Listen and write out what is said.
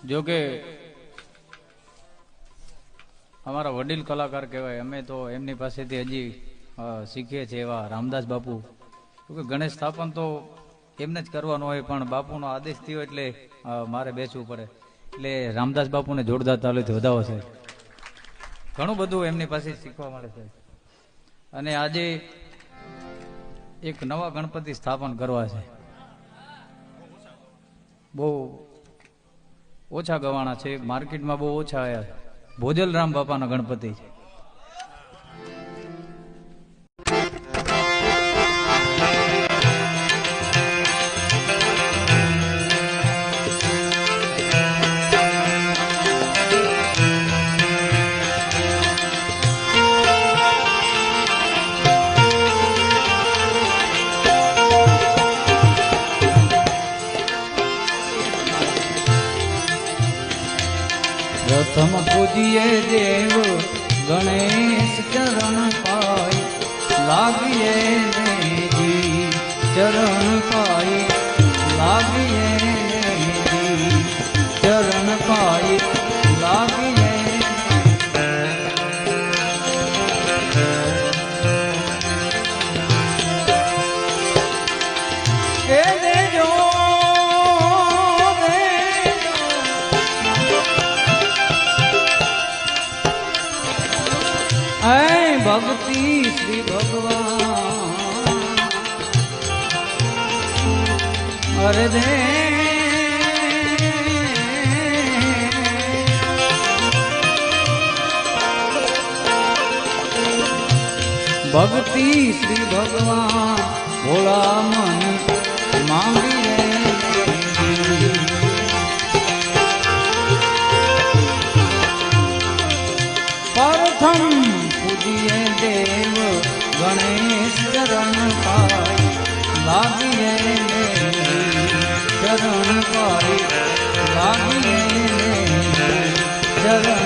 જો કે અમારા વડીલ કલાકાર કહેવાય, અમે તો એમની પાસેથી હજી શીખીએ છીએ એવા રામદાસ બાપુ. કે ગણેશ સ્થાપન તો એમને જ કરવાનું હોય, પણ બાપુનો આદેશ થયો એટલે મારે બેસવું પડે. એટલે રામદાસ બાપુને જોરદાર તાલીથી વધાવો છે. ઘણું બધું એમની પાસે શીખવા મળે છે. અને આજે એક નવા ગણપતિ સ્થાપન કરવા છે. બહુ ઓછા ગવાણા છે, માર્કેટમાં બહુ ઓછા આવ્યા. ભોજલરામ બાપાના ગણપતિ છે. પ્રથમ પૂજીએ દેવ ગણેશ ચરણ પાય, લાગીએ જી ચરણ પાય, લાગીએ જી ચરણ પાય, લાગીએ. એ દેજો ભક્તિ શ્રી ભગવાન અરે દે ભક્તિ શ્રી ભગવાન ભોળા મન માંગીએ. પ્રથમ પૂજીએ દેવ ગણેશ ચરણ પાય, લાગીએ ચરણ પાય, લાગીએ ચરણ